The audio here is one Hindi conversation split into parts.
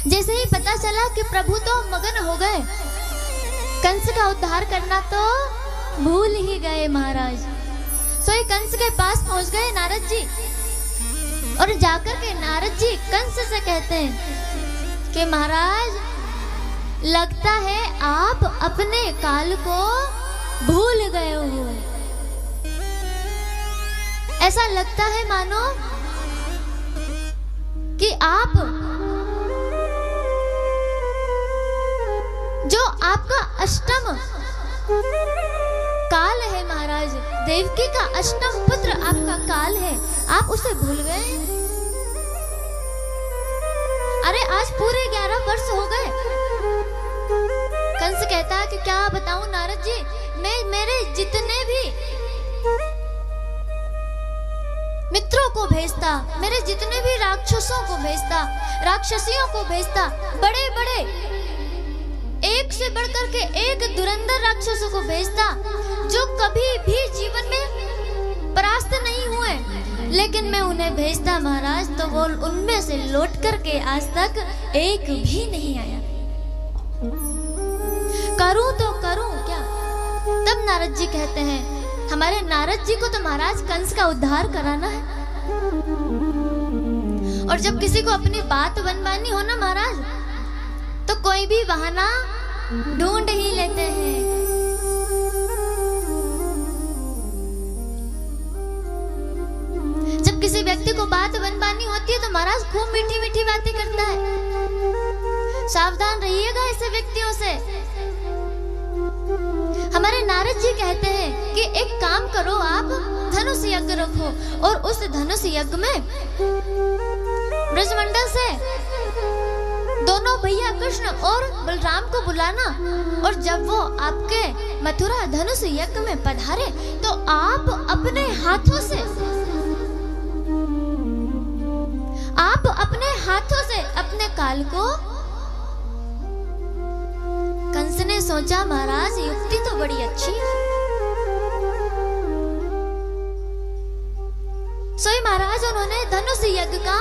जैसे ही पता चला कि प्रभु तो मगन हो गए, कंस का उद्धार करना तो भूल ही गए महाराज। सो ये कंस के पास पहुंच गए नारद जी, और जाकर के नारद जी कंस से कहते हैं कि महाराज लगता है आप अपने काल को भूल गए हो। ऐसा लगता है मानो कि आप जो आपका अष्टम काल है महाराज, देवकी का अष्टम पुत्र आपका काल है, आप उसे भूल गए। अरे आज पूरे 11 वर्ष हो गए। कंस कहता है कि क्या बताऊं नारद जी, मैं मेरे जितने भी मित्रों को भेजता, मेरे जितने भी राक्षसों को भेजता, राक्षसियों को भेजता, बड़े बड़े एक से बढ़कर के एक धुरंधर राक्षसों को भेजता जो कभी भी जीवन में परास्त नहीं हुए, लेकिन मैं उन्हें भेजता महाराज तो वो उनमें से लौट करके आज तक एक भी नहीं आया। करूं तो करूं क्या? तब नारद जी कहते हैं, हमारे नारद जी को तो महाराज कंस का उद्धार कराना है, और जब किसी को अपनी बात बनवानी हो ना महाराज तो कोई भी बहाना ढूंढ ही लेते हैं। जब किसी व्यक्ति को बात बनवानी होती है तो महाराज खूब मीठी मीठी बातें करता है। सावधान रहिएगा ऐसे व्यक्तियों से। हमारे नारद जी कहते हैं कि एक काम करो, आप धनुष यज्ञ रखो और उस धनुष यज्ञ में ब्रजमंडल से दोनों भैया कृष्ण और बलराम को बुलाना, और जब वो आपके मथुरा धनुष यज्ञ में पधारे तो आप अपने हाथों से अपने काल को। कंस ने सोचा महाराज युक्ति तो बड़ी अच्छी है। सोई महाराज उन्होंने धनुष यज्ञ का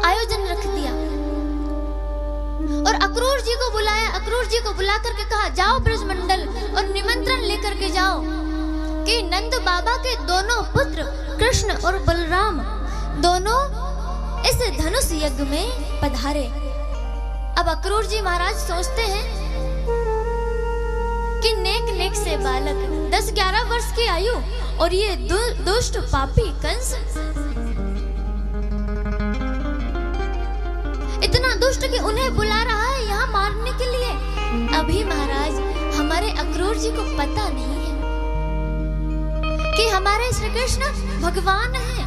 आयोजन रख दिया और अक्रूर जी को बुलाया। अक्रूर जी को बुला करके कहा, जाओ ब्रजमंडल और निमंत्रण लेकर के जाओ कि नंद बाबा के दोनों पुत्र कृष्ण और बलराम दोनों इस धनुष यज्ञ में पधारे। अब अक्रूर जी महाराज सोचते हैं कि नेक से बालक 10-11 वर्ष की आयु और ये दुष्ट पापी कंस इतना दुष्ट कि उन्हें बुला रहा है यहाँ मारने के लिए। अभी महाराज हमारे अक्रूर जी को पता नहीं है कि हमारे श्री कृष्ण भगवान हैं।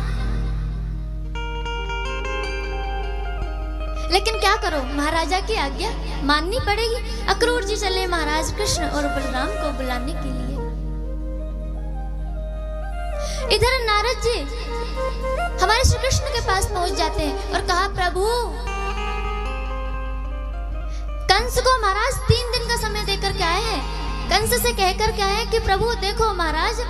लेकिन क्या करो, महाराजा की आज्ञा माननी पड़ेगी। अक्रूर जी चले महाराज कृष्ण और बलराम को बुलाने के लिए। इधर नारद जी हमारे श्री कृष्ण के पास पहुंच जाते हैं और कहा, प्रभु कंस को महाराज 3 दिन का समय देकर के आए हैं। कंस से कहकर के आए हैं कि प्रभु देखो महाराज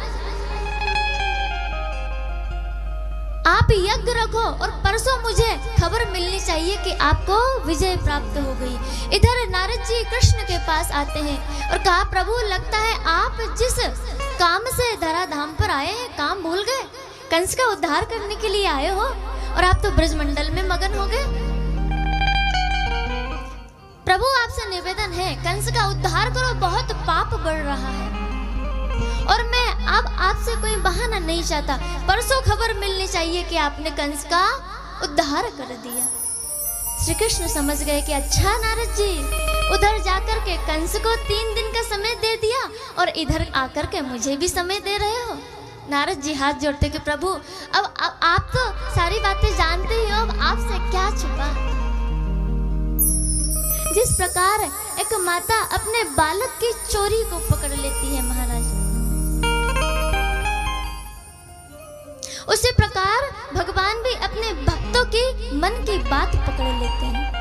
आप यज्ञ रखो और परसों मुझे खबर मिलनी चाहिए कि आपको विजय प्राप्त हो गई। इधर नारद जी कृष्ण के पास आते हैं और कहा, प्रभु लगता है आप जिस काम से धराधाम पर आए हैं काम भूल गए। कंस का उद्धार करने के लिए आए हो और आप तो ब्रजमंडल में मगन हो गए। प्रभु आपसे निवेदन है कंस का उद्धार करो, बहुत पाप बढ़ रहा है और मैं अब आपसे कोई बहाना नहीं चाहता। परसों खबर मिलनी चाहिए कि आपने कंस का उद्धार कर दिया। श्री कृष्ण समझ गए कि अच्छा नारद जी उधर जाकर के कंस को 3 दिन का समय दे दिया और इधर आकर के मुझे भी समय दे रहे हो। नारद जी हाथ जोड़ते कि प्रभु अब आप तो सारी बातें जानते ही हो, अब आपसे क्या छुपा। जिस प्रकार एक माता अपने बालक की चोरी को पकड़ लेती है महाराज, उसी प्रकार भगवान भी अपने भक्तों की मन की बात पकड़ लेते हैं।